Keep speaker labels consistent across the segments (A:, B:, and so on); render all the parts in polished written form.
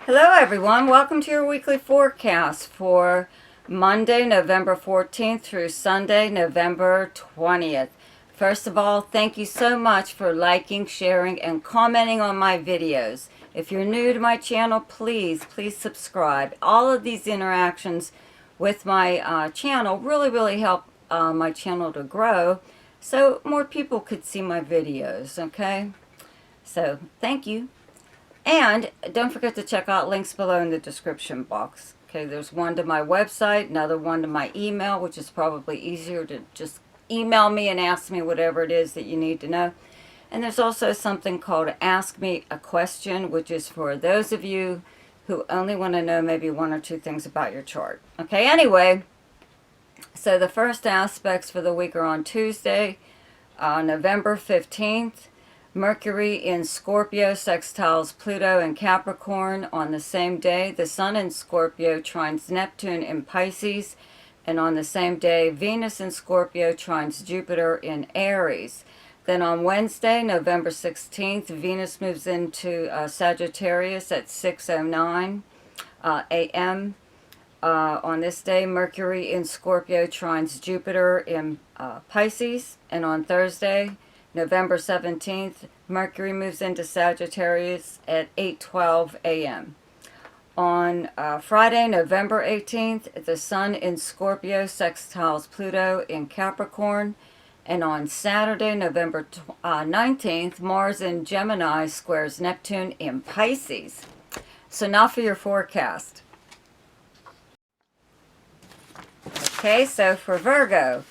A: Hello everyone, welcome to your weekly forecast for Monday, November 14th through Sunday, November 20th. First of all, thank you so much for liking, sharing, and commenting on my videos. If you're new to my channel, please subscribe. All of these interactions with my channel really help my channel to grow so more people could see my videos, okay? So, thank you. And don't forget to check out links below in the description box. Okay, there's one to my website, another one to my email, which is probably easier to just email me and ask me whatever it is that you need to know. And there's also something called Ask Me a Question, which is for those of you who only want to know maybe one or two things about your chart. Okay, anyway, so the first aspects for the week are on Tuesday, November 15th. Mercury in Scorpio sextiles Pluto in Capricorn on the same day. The Sun in Scorpio trines Neptune in Pisces. And on the same day, Venus in Scorpio trines Jupiter in Aries. Then on Wednesday, November 16th, Venus moves into Sagittarius at 6:09 a.m. On this day, Mercury in Scorpio trines Jupiter in Pisces. And on Thursday, November 17th, Mercury moves into Sagittarius at 8:12 a.m. On Friday, November 18th, the Sun in Scorpio sextiles Pluto in Capricorn. And on Saturday, November 19th, Mars in Gemini squares Neptune in Pisces. So now for your forecast. Okay, so for Virgo,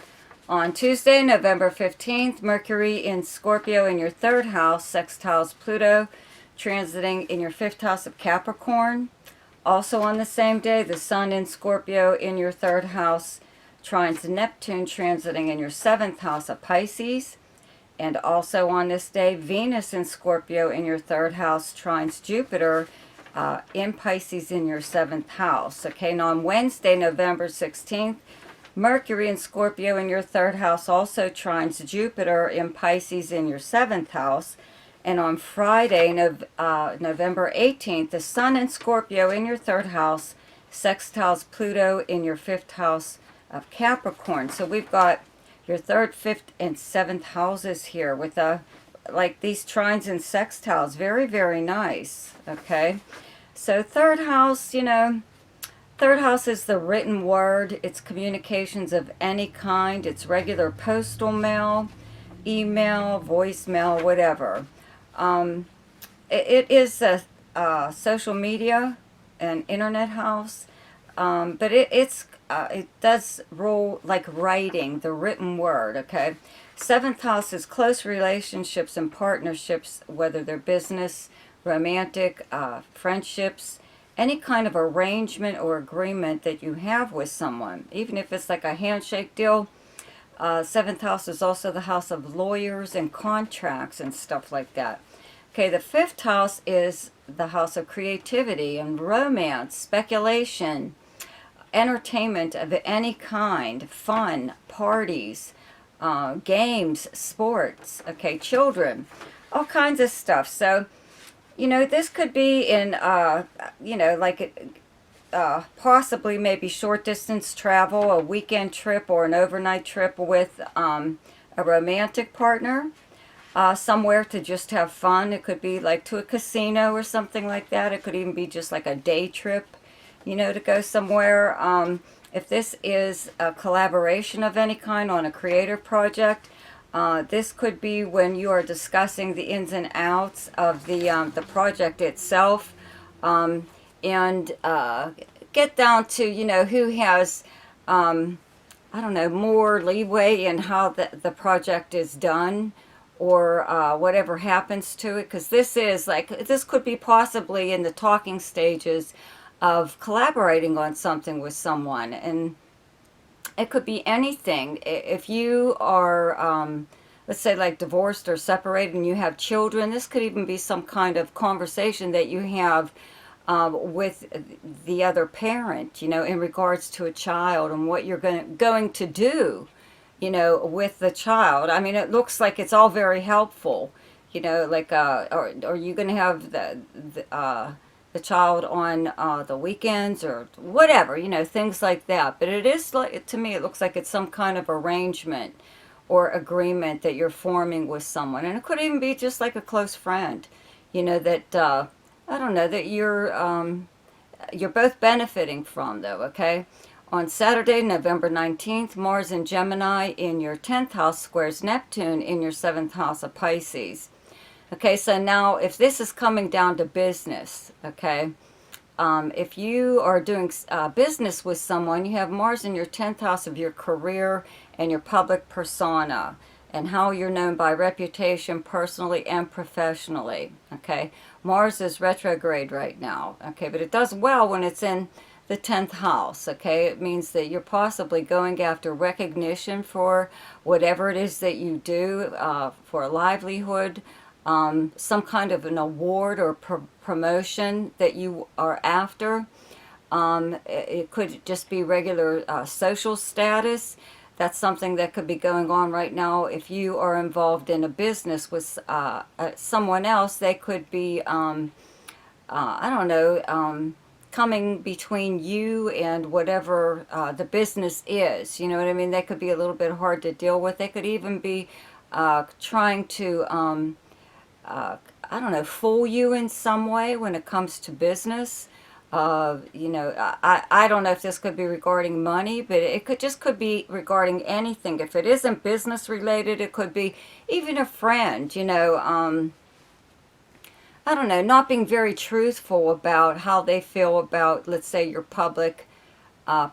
A: on Tuesday, November 15th, Mercury in Scorpio in your third house sextiles Pluto, transiting in your fifth house of Capricorn. Also on the same day, the Sun in Scorpio in your third house trines Neptune, transiting in your seventh house of Pisces. And also on this day, Venus in Scorpio in your third house trines Jupiter in Pisces in your seventh house. Okay, now on Wednesday, November 16th, Mercury in Scorpio in your third house also trines Jupiter in Pisces in your seventh house. And on Friday, November 18th, the Sun in Scorpio in your third house sextiles Pluto in your fifth house of Capricorn. So we've got your third, fifth, and seventh houses here with like these trines and sextiles. Very nice. Okay. So third house, third house is the written word. It's communications of any kind. It's regular postal mail, email, voicemail, whatever. It is a social media and internet house, but it does rule like writing, the written word, okay? Seventh house is close relationships and partnerships, whether they're business, romantic, friendships, any kind of arrangement or agreement that you have with someone, even if it's like a handshake deal. Seventh house is also the house of lawyers and contracts and stuff like that. Okay, the fifth house is the house of creativity and romance, speculation, entertainment of any kind, fun, parties, games, sports, okay, children, all kinds of stuff. So, this could be in, possibly maybe short distance travel, a weekend trip or an overnight trip with a romantic partner, somewhere to just have fun. It could be like to a casino or something like that. It could even be just like a day trip, to go somewhere. If this is a collaboration of any kind on a creative project, this could be when you are discussing the ins and outs of the project itself, and get down to, who has, I don't know, more leeway in how the project is done, or whatever happens to it, because this could be possibly in the talking stages of collaborating on something with someone. And it could be anything. If you are, let's say, like divorced or separated and you have children, this could even be some kind of conversation that you have with the other parent, in regards to a child and what you're going to do, with the child. I mean, it looks like it's all very helpful, like, are you going to have the child on the weekends or whatever, you know, things like that. But it is like, to me, it looks like it's some kind of arrangement or agreement that you're forming with someone. And it could even be just like a close friend, you know, that, I don't know, that you're both benefiting from, though, okay? On Saturday, November 19th, Mars in Gemini in your 10th house squares Neptune in your 7th house of Pisces. Okay, so now if this is coming down to business, okay, if you are doing business with someone, you have Mars in your 10th house of your career and your public persona and how you're known by reputation personally and professionally, okay? Mars is retrograde right now, okay, but it does well when it's in the 10th house, okay? It means that you're possibly going after recognition for whatever it is that you do, for a livelihood, some kind of an award or promotion that you are after. It could just be regular social status. That's something that could be going on right now. If you are involved in a business with someone else, they could be, I don't know, coming between you and whatever the business is. You know what I mean? They could be a little bit hard to deal with. They could even be trying to, I don't know, fool you in some way when it comes to business. You know, I don't know if this could be regarding money, but it could be regarding anything. If it isn't business related, it could be even a friend, you know, I don't know, not being very truthful about how they feel about, let's say, your public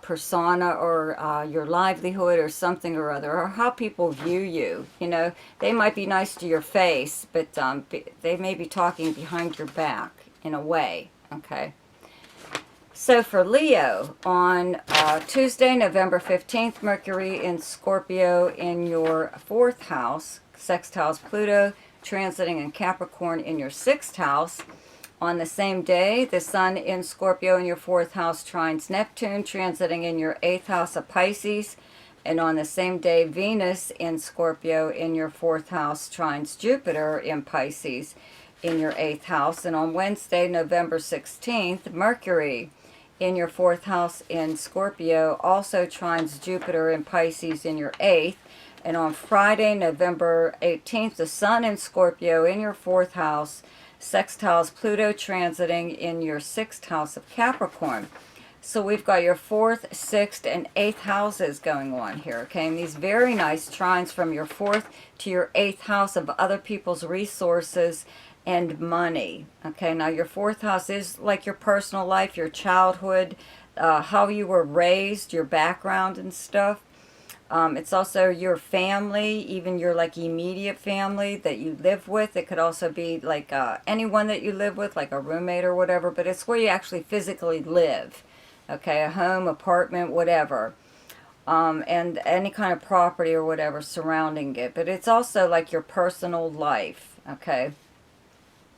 A: persona or your livelihood or something or other, or how people view you. You know, they might be nice to your face, but they may be talking behind your back in a way, okay? So for Leo, on Tuesday, November 15th, Mercury in Scorpio in your 4th house, sextiles Pluto, transiting in Capricorn in your 6th house. On the same day, the Sun in Scorpio in your 4th house trines Neptune, transiting in your 8th house of Pisces. And on the same day, Venus in Scorpio in your 4th house trines Jupiter in Pisces in your 8th house. And on Wednesday, November 16th, Mercury in your 4th house in Scorpio also trines Jupiter in Pisces in your 8th. And on Friday, November 18th, the Sun in Scorpio in your 4th house sextiles Pluto, transiting in your 6th house of Capricorn. So we've got your 4th, 6th, and 8th houses going on here, okay? And these very nice trines from your 4th to your 8th house of other people's resources and money, okay? Now your 4th house is like your personal life, your childhood, how you were raised, your background and stuff. It's also your family, even your like immediate family that you live with. It could also be like anyone that you live with, like a roommate or whatever, but it's where you actually physically live, okay? A home, apartment, whatever, and any kind of property or whatever surrounding it. But it's also like your personal life, okay?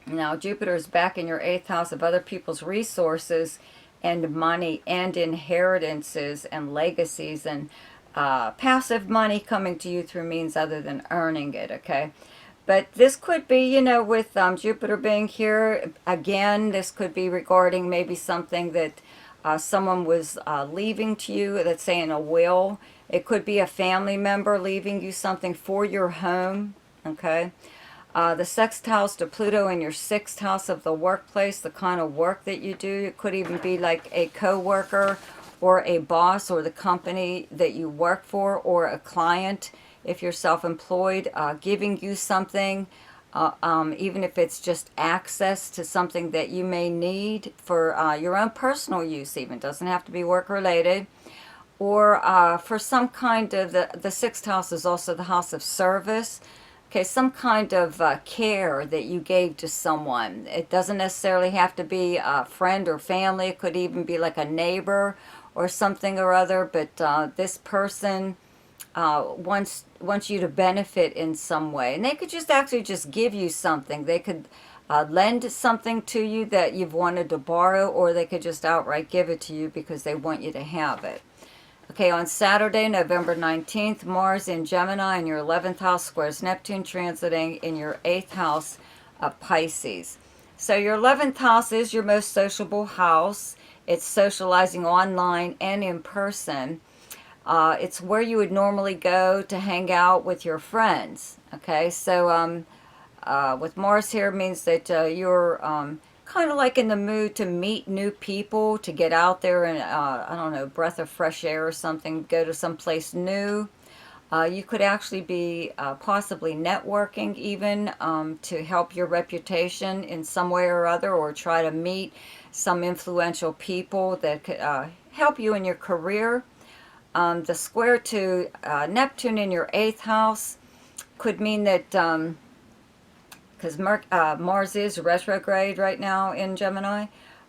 A: Now Jupiter is back in your 8th house of other people's resources and money and inheritances and legacies and passive money coming to you through means other than earning it, okay? But this could be, you know, with Jupiter being here, again, this could be regarding maybe something that someone was leaving to you, let's say in a will. It could be a family member leaving you something for your home, okay? The sextiles to Pluto in your 6th house of the workplace, the kind of work that you do. It could even be like a co-worker or a boss or the company that you work for or a client if you're self-employed, giving you something, even if it's just access to something that you may need for your own personal use even. Doesn't have to be work-related. Or for some kind of, the 6th house is also the house of service. Okay, some kind of care that you gave to someone. It doesn't necessarily have to be a friend or family. It could even be like a neighbor or something or other, but this person wants you to benefit in some way. And they could just actually just give you something. They could lend something to you that you've wanted to borrow, or they could just outright give it to you because they want you to have it. Okay, on Saturday, November 19th, Mars in Gemini in your 11th house squares Neptune, transiting in your 8th house of Pisces. So your 11th house is your most sociable house. It's socializing online and in person. It's where you would normally go to hang out with your friends. Okay, so with Mars here means that you're kind of like in the mood to meet new people, to get out there and, I don't know, breath of fresh air or something, go to some place new. You could actually be possibly networking even to help your reputation in some way or other, or try to meet some influential people that could help you in your career. The square to Neptune in your 8th house could mean that, because Mars is retrograde right now in Gemini,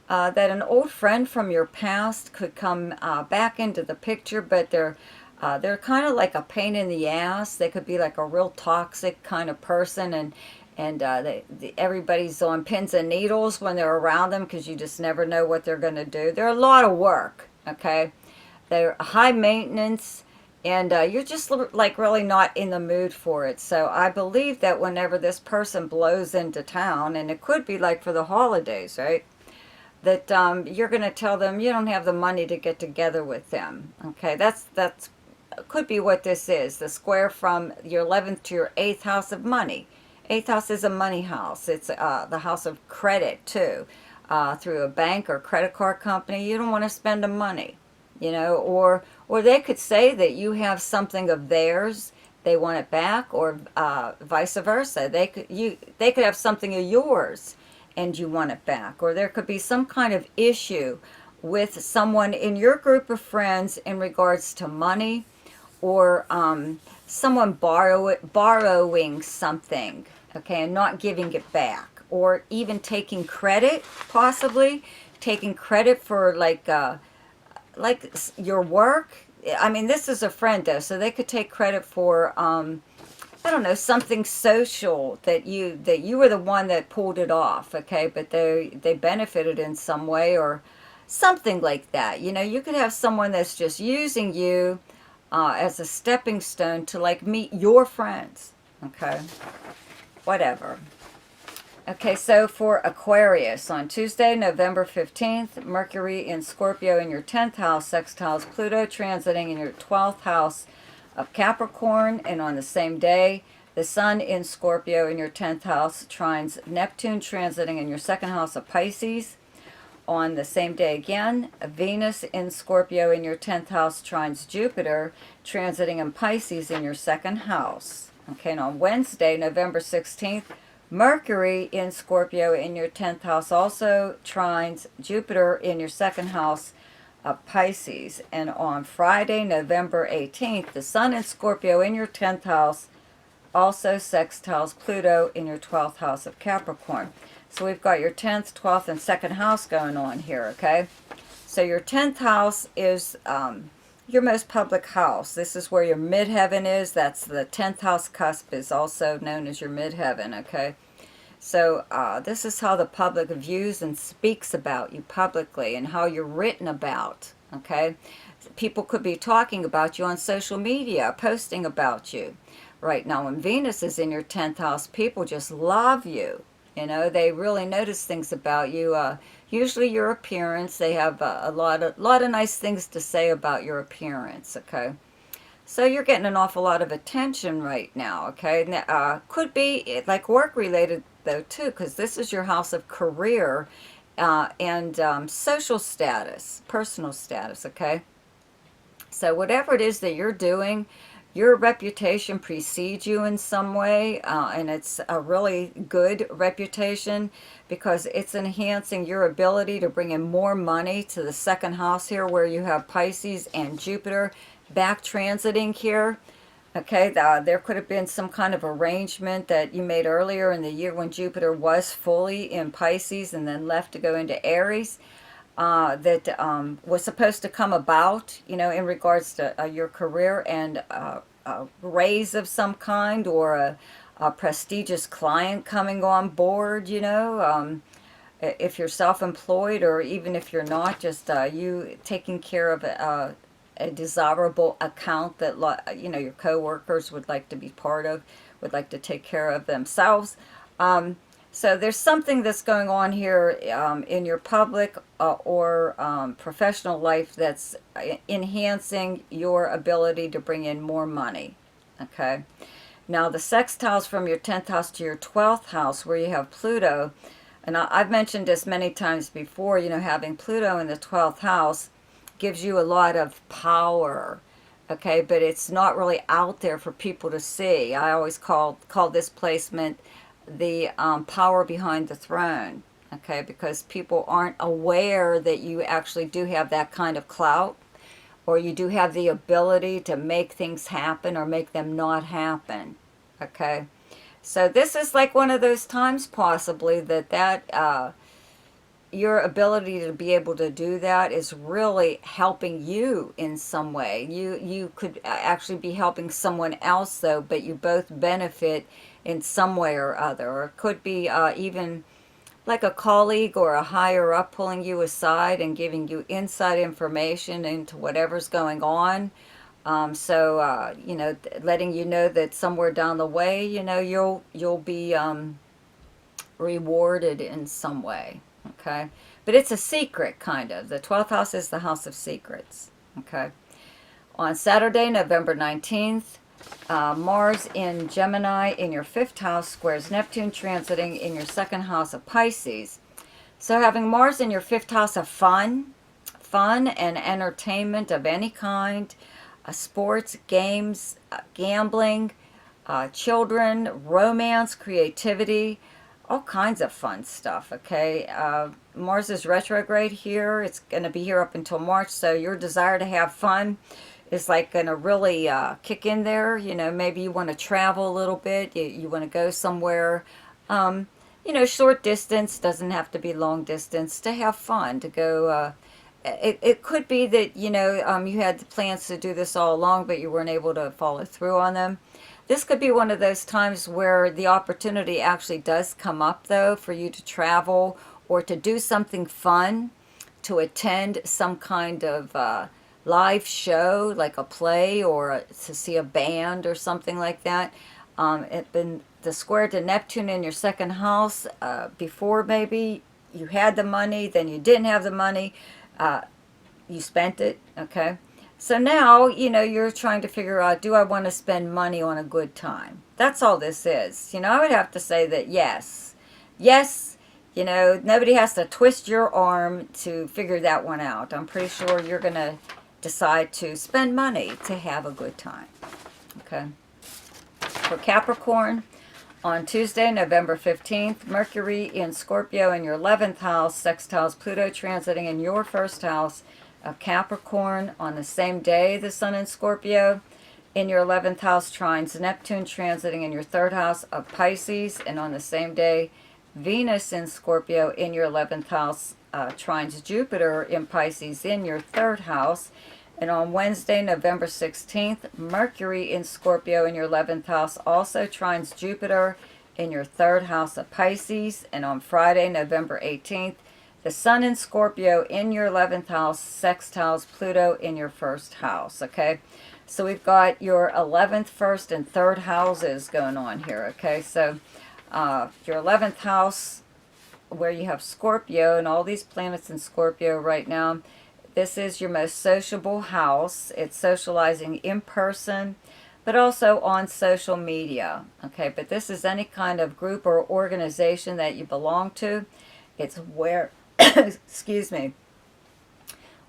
A: that an old friend from your past could come back into the picture, but they're kind of like a pain in the ass. They could be like a real toxic kind of person, and everybody's on pins and needles when they're around them, because you just never know what they're going to do. They're a lot of work, okay? They're high maintenance, and you're just like really not in the mood for it. So I believe that whenever this person blows into town, and it could be like for the holidays, right? That you're going to tell them you don't have the money to get together with them. Okay, that's could be what this is. The square from your 11th to your 8th house of money. 8th house is a money house. It's the house of credit too. Through a bank or credit card company, you don't want to spend the money, you know, or they could say that you have something of theirs, they want it back, or vice versa. They could have something of yours and you want it back, or there could be some kind of issue with someone in your group of friends in regards to money, or someone borrowing something, okay, and not giving it back, or even taking credit, possibly taking credit for like your work. I mean, this is a friend though, so they could take credit for I don't know, something social that you were the one that pulled it off, okay, but they benefited in some way or something like that. You know, you could have someone that's just using you as a stepping stone to like meet your friends, okay, whatever. Okay, so for Aquarius, on Tuesday, November 15th, Mercury in Scorpio in your 10th house sextiles Pluto, transiting in your 12th house of Capricorn, and on the same day, the Sun in Scorpio in your 10th house trines Neptune, transiting in your 2nd house of Pisces. On the same day again, Venus in Scorpio in your 10th house trines Jupiter, transiting in Pisces in your 2nd house. Okay, and on Wednesday, November 16th, Mercury in Scorpio in your 10th house also trines Jupiter in your 2nd house of Pisces. And on Friday, November 18th, the Sun in Scorpio in your 10th house also sextiles Pluto in your 12th house of Capricorn. So we've got your 10th, 12th, and 2nd house going on here, okay? So your 10th house is your most public house. This is where your midheaven is. That's the 10th house cusp, is also known as your midheaven, okay? So this is how the public views and speaks about you publicly, and how you're written about, okay? People could be talking about you on social media, posting about you. Right now, when Venus is in your 10th house, people just love you. You know, they really notice things about you. Usually your appearance. They have a lot of nice things to say about your appearance, okay? So you're getting an awful lot of attention right now, okay? Could be like work-related, though, too, because this is your house of career and social status, personal status, okay? So whatever it is that you're doing, your reputation precedes you in some way, and it's a really good reputation because it's enhancing your ability to bring in more money to the 2nd house here, where you have Pisces and Jupiter back transiting here. Okay, there could have been some kind of arrangement that you made earlier in the year when Jupiter was fully in Pisces and then left to go into Aries. That was supposed to come about, you know, in regards to your career and a raise of some kind, or a prestigious client coming on board, you know, if you're self-employed, or even if you're not, just you taking care of a desirable account that, you know, your coworkers would like to be part of, would like to take care of themselves. So there's something that's going on here in your public or professional life that's enhancing your ability to bring in more money. Okay. Now the sextiles from your 10th house to your 12th house where you have Pluto, and I've mentioned this many times before, you know, having Pluto in the 12th house gives you a lot of power, okay, but it's not really out there for people to see. I always call this placement the power behind the throne, okay, because people aren't aware that you actually do have that kind of clout, or you do have the ability to make things happen or make them not happen, okay. So this is like one of those times possibly that your ability to be able to do that is really helping you in some way. You could actually be helping someone else though, but you both benefit in some way or other. Or it could be even like a colleague or a higher up pulling you aside and giving you inside information into whatever's going on. You know, letting you know that somewhere down the way, you know, you'll be rewarded in some way, okay? But it's a secret, kind of. The 12th house is the house of secrets, okay? On Saturday, November 19th, Mars in Gemini in your 5th house squares Neptune transiting in your 2nd house of Pisces. So having Mars in your 5th house of fun and entertainment of any kind, sports, games, gambling, children, romance, creativity, all kinds of fun stuff, okay? Mars is retrograde here. It's going to be here up until March, so your desire to have fun is like going to really kick in there. You know, maybe you want to travel a little bit. You want to go somewhere, you know, short distance. Doesn't have to be long distance to have fun, to go... It could be that, you know, you had plans to do this all along, but you weren't able to follow through on them. This could be one of those times where the opportunity actually does come up, though, for you to travel or to do something fun, to attend some kind of live show, like a play, or to see a band or something like that. It's been the square to Neptune in your 2nd house. Before, maybe you had the money, then you didn't have the money. You spent it, okay? So now, you know, you're trying to figure out, do I want to spend money on a good time? That's all this is. You know, I would have to say that yes. Yes, you know, nobody has to twist your arm to figure that one out. I'm pretty sure you're going to decide to spend money to have a good time, okay? For Capricorn, on Tuesday, November 15th, Mercury in Scorpio in your 11th house, sextiles Pluto transiting in your 1st house of Capricorn. On the same day, the Sun in Scorpio in your 11th house trines Neptune transiting in your 3rd house of Pisces. And on the same day, Venus in Scorpio in your 11th house trines Jupiter in Pisces in your 3rd house. And on Wednesday, November 16th, Mercury in Scorpio in your 11th house also trines Jupiter in your 3rd house of Pisces. And on Friday, November 18th, the Sun in Scorpio in your 11th house sextiles Pluto in your 1st house, okay? So we've got your 11th, 1st, and 3rd houses going on here, okay? So your 11th house, where you have Scorpio and all these planets in Scorpio right now, this is your most sociable house. It's socializing in person, but also on social media. Okay, but this is any kind of group or organization that you belong to. It's where, excuse me,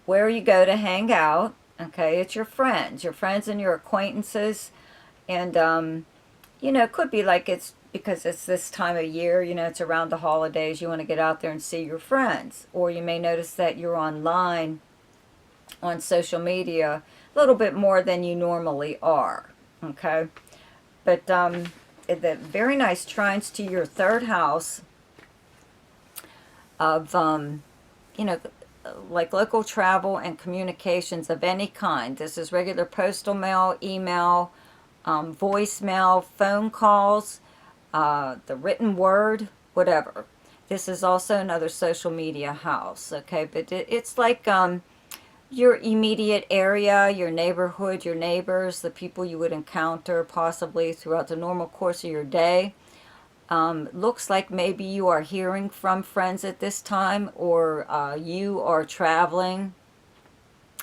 A: where you go to hang out. Okay, it's your friends and your acquaintances. And, you know, it could be like it's because it's this time of year, you know, it's around the holidays. You want to get out there and see your friends. Or you may notice that you're online on social media a little bit more than you normally are, okay? But the very nice trines to your 3rd house of, you know, like local travel and communications of any kind. This is regular postal mail, email, voicemail, phone calls, the written word, whatever. This is also another social media house, okay? But it's like your immediate area, your neighborhood, your neighbors, the people you would encounter possibly throughout the normal course of your day. Looks like maybe you are hearing from friends at this time, or you are traveling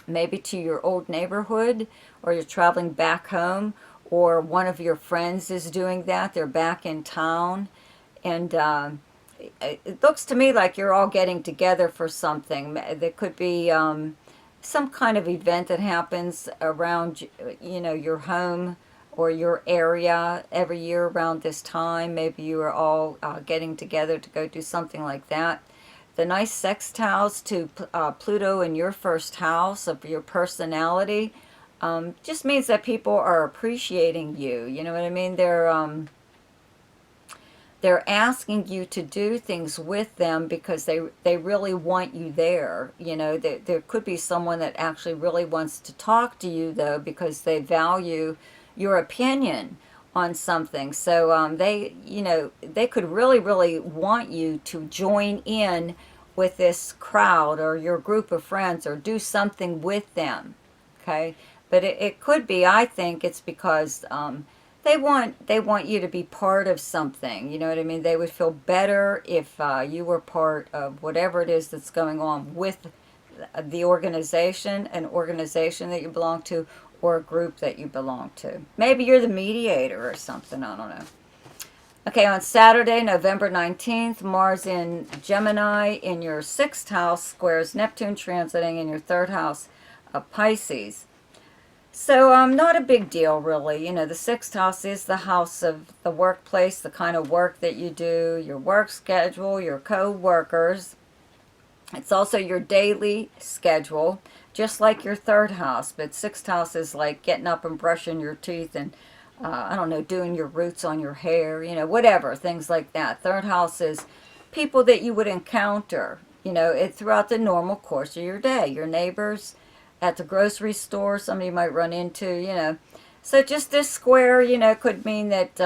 A: maybe to your old neighborhood, or you're traveling back home, or one of your friends is doing that. They're back in town. And it looks to me like you're all getting together for something. There could be some kind of event that happens around, your home or your area every year around this time. Maybe you are all getting together to go do something like that. The nice sextiles to Pluto in your first house of your personality just means that people are appreciating you. You know what I mean? They're asking you to do things with them because they really want you there. There could be someone that actually really wants to talk to you, though, because they value your opinion on something. So they could really, really want you to join in with this crowd or your group of friends, or do something with them. Okay? But it could be, I think it's because they want you to be part of something. You know what I mean? They would feel better if you were part of whatever it is that's going on with the organization, an organization that you belong to, or a group that you belong to. Maybe you're the mediator or something. I don't know. Okay, on Saturday, November 19th, Mars in Gemini in your 6th house squares Neptune transiting in your 3rd house of Pisces. So not a big deal, really. The 6th house is the house of the workplace, the kind of work that you do, your work schedule, your co-workers. It's also your daily schedule, just like your 3rd house. But 6th house is like getting up and brushing your teeth and, I don't know, doing your roots on your hair, whatever, things like that. 3rd house is people that you would encounter, throughout the normal course of your day. Your neighbors at the grocery store, somebody might run into, So just this square, could mean that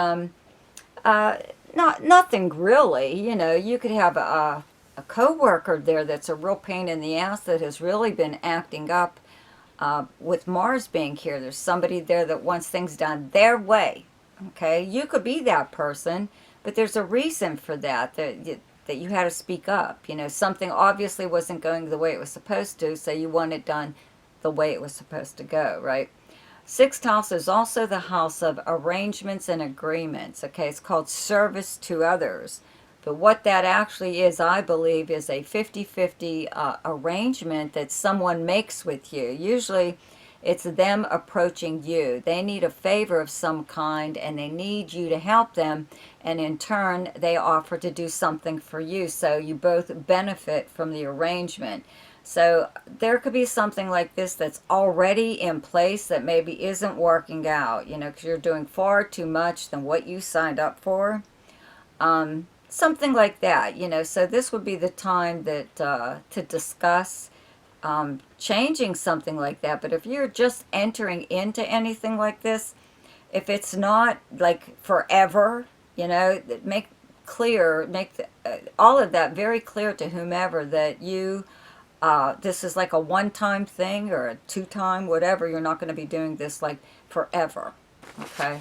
A: nothing really. You could have a co-worker there that's a real pain in the ass that has really been acting up with Mars being here. There's somebody there that wants things done their way. Okay, you could be that person, but there's a reason for that you had to speak up. Something obviously wasn't going the way it was supposed to, so you want it done the way it was supposed to go, right? 6th house is also the house of arrangements and agreements. Okay, it's called service to others. But what that actually is, I believe, is a 50-50 arrangement that someone makes with you. Usually it's them approaching you. They need a favor of some kind and they need you to help them. And in turn, they offer to do something for you. So you both benefit from the arrangement. So there could be something like this that's already in place that maybe isn't working out, because you're doing far too much than what you signed up for. Something like that, So this would be the time that to discuss changing something like that. But if you're just entering into anything like this, if it's not like forever, make all of that very clear to whomever that you... this is like a one-time thing or a two-time, whatever. You're not going to be doing this like forever, okay?